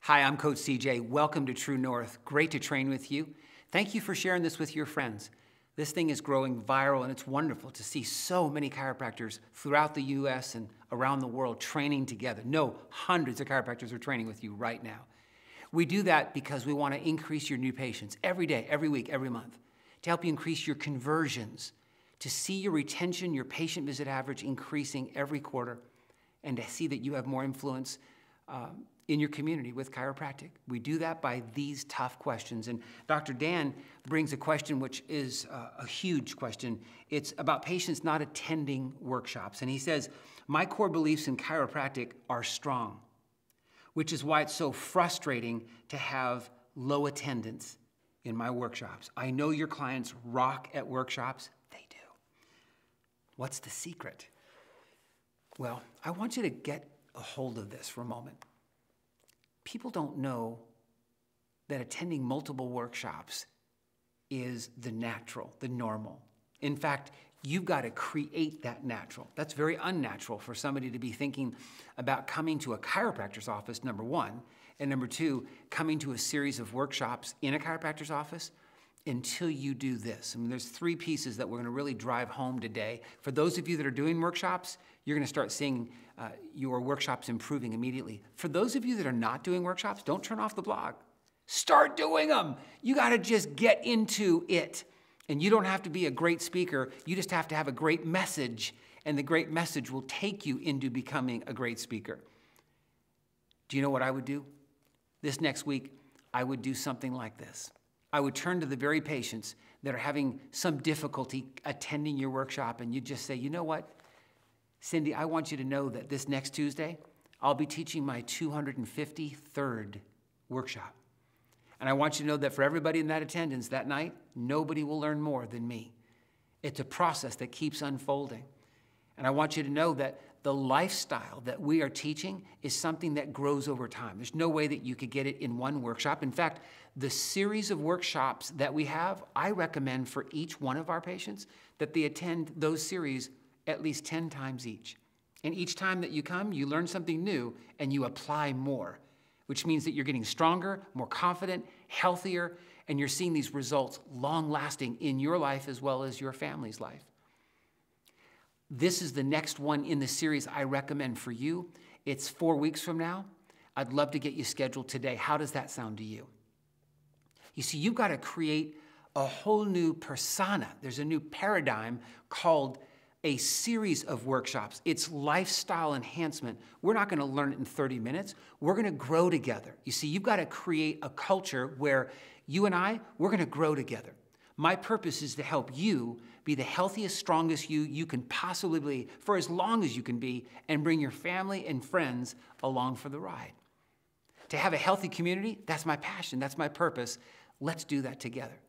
Hi, I'm Coach CJ. Welcome to True North. Great to train with you. Thank you for sharing this with your friends. This thing is growing viral, and it's wonderful to see so many chiropractors throughout the U.S. and around the world training together. No, hundreds of chiropractors are training with you right now. We do that because we want to increase your new patients every day, every week, every month, to help you increase your conversions, to see your retention, your patient visit average increasing every quarter, and to see that you have more influence in your community with chiropractic. We do that by these tough questions. And Dr. Dan brings a question which is a huge question. It's about patients not attending workshops. And he says, my core beliefs in chiropractic are strong, which is why it's so frustrating to have low attendance in my workshops. I know your clients rock at workshops. They do. What's the secret? Well, I want you to get a hold of this for a moment. People don't know that attending multiple workshops is the natural, the normal. In fact, you've got to create that natural. That's very unnatural for somebody to be thinking about coming to a chiropractor's office, number one, and number two, coming to a series of workshops in a chiropractor's office until you do this. I mean, there's three pieces that we're going to really drive home today. For those of you that are doing workshops, you're going to start seeing your workshops improving immediately. For those of you that are not doing workshops, don't turn off the blog. Start doing them. You got to just get into it. And you don't have to be a great speaker. You just have to have a great message, and the great message will take you into becoming a great speaker. Do you know what I would do? This next week, I would do something like this. I would turn to the very patients that are having some difficulty attending your workshop, and you'd just say, you know what, Cindy, I want you to know that this next Tuesday, I'll be teaching my 253rd workshop. And I want you to know that for everybody in that attendance that night, nobody will learn more than me. It's a process that keeps unfolding. And I want you to know that the lifestyle that we are teaching is something that grows over time. There's no way that you could get it in one workshop. In fact, the series of workshops that we have, I recommend for each one of our patients that they attend those series at least 10 times each. And each time that you come, you learn something new and you apply more, which means that you're getting stronger, more confident, healthier, and you're seeing these results long-lasting in your life as well as your family's life. This is the next one in the series I recommend for you. It's 4 weeks from now. I'd love to get you scheduled today. How does that sound to you? You see, you've got to create a whole new persona. There's a new paradigm called a series of workshops. It's lifestyle enhancement. We're not going to learn it in 30 minutes. We're going to grow together. You see, you've got to create a culture where you and we're going to grow together. My purpose is to help you be the healthiest, strongest you can possibly be for as long as you can be, and bring your family and friends along for the ride. To have a healthy community, that's my passion, that's my purpose. Let's do that together.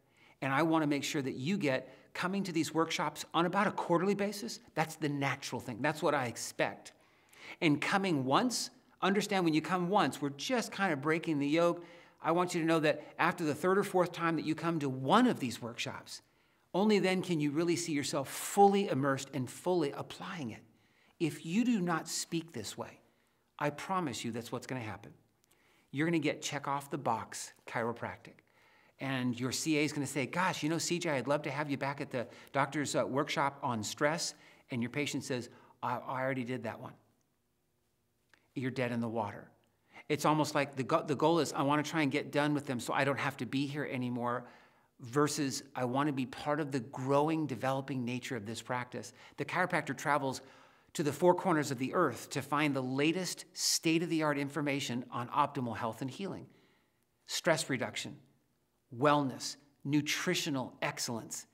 And I want to make sure that you get coming to these workshops on about a quarterly basis. That's the natural thing. That's what I expect. And coming once, understand when you come once, we're just kind of breaking the yoke. I want you to know that after the third or fourth time that you come to one of these workshops, only then can you really see yourself fully immersed and fully applying it. If you do not speak this way, I promise you that's what's going to happen. You're going to get check off the box chiropractic. And your CA is going to say, gosh, you know, CJ, I'd love to have you back at the doctor's workshop on stress. And your patient says, I already did that one. You're dead in the water. It's almost like the goal is I want to try and get done with them so I don't have to be here anymore, versus I want to be part of the growing, developing nature of this practice. The chiropractor travels to the four corners of the earth to find the latest state-of-the-art information on optimal health and healing, stress reduction, wellness, nutritional excellence,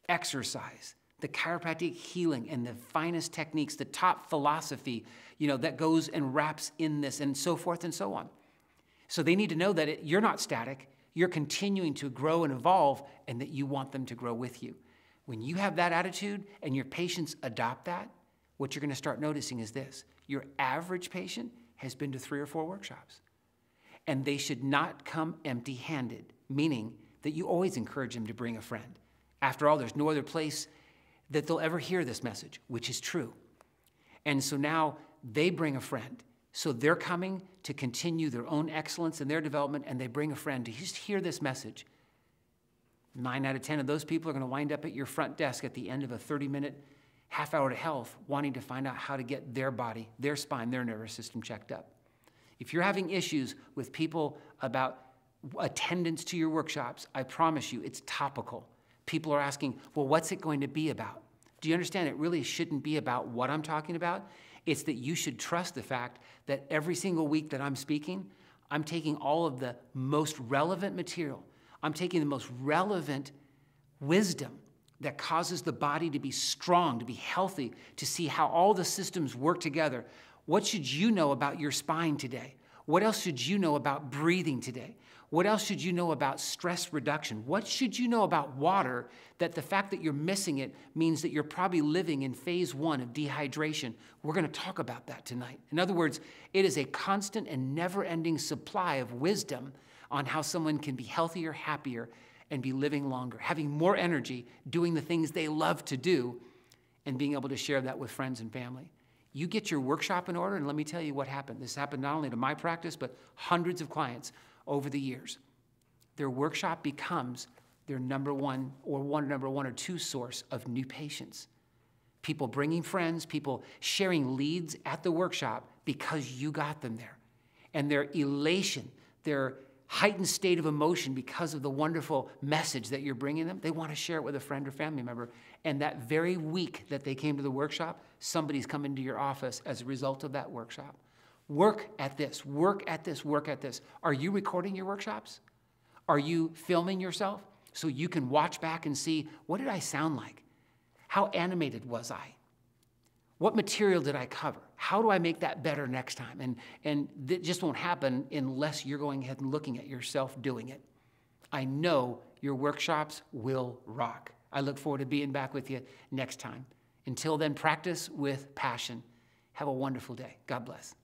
exercise, the chiropractic healing and the finest techniques, the top philosophy, that goes and wraps in this, and so forth and so on. So they need to know that you're not static, you're continuing to grow and evolve, and that you want them to grow with you. When you have that attitude and your patients adopt that, what you're going to start noticing is this. Your average patient has been to 3 or 4 workshops, and they should not come empty-handed, meaning that you always encourage them to bring a friend. After all, there's no other place that they'll ever hear this message, which is true. And so now they bring a friend. So they're coming to continue their own excellence in their development, and they bring a friend to just hear this message. 9 out of 10 of those people are going to wind up at your front desk at the end of a 30-minute half hour to health, wanting to find out how to get their body, their spine, their nervous system checked up. If you're having issues with people about attendance to your workshops, I promise you it's topical. People are asking, well, what's it going to be about? Do you understand it really shouldn't be about what I'm talking about? It's that you should trust the fact that every single week that I'm speaking, I'm taking all of the most relevant material. I'm taking the most relevant wisdom that causes the body to be strong, to be healthy, to see how all the systems work together. What should you know about your spine today? What else should you know about breathing today? What else should you know about stress reduction? What should you know about water that the fact that you're missing it means that you're probably living in phase 1 of dehydration? We're going to talk about that tonight. In other words, it is a constant and never-ending supply of wisdom on how someone can be healthier, happier, and be living longer, having more energy, doing the things they love to do, and being able to share that with friends and family. You get your workshop in order, and let me tell you what happened. This happened not only to my practice, but hundreds of clients over the years. Their workshop becomes their number one or two source of new patients. People bringing friends, people sharing leads at the workshop because you got them there. And their elation, their heightened state of emotion because of the wonderful message that you're bringing them, they want to share it with a friend or family member. And that very week that they came to the workshop, somebody's come into your office as a result of that workshop. Work at this, work at this, work at this. Are you recording your workshops? Are you filming yourself so you can watch back and see, what did I sound like? How animated was I? What material did I cover? How do I make that better next time? And it just won't happen unless you're going ahead and looking at yourself doing it. I know your workshops will rock. I look forward to being back with you next time. Until then, practice with passion. Have a wonderful day. God bless.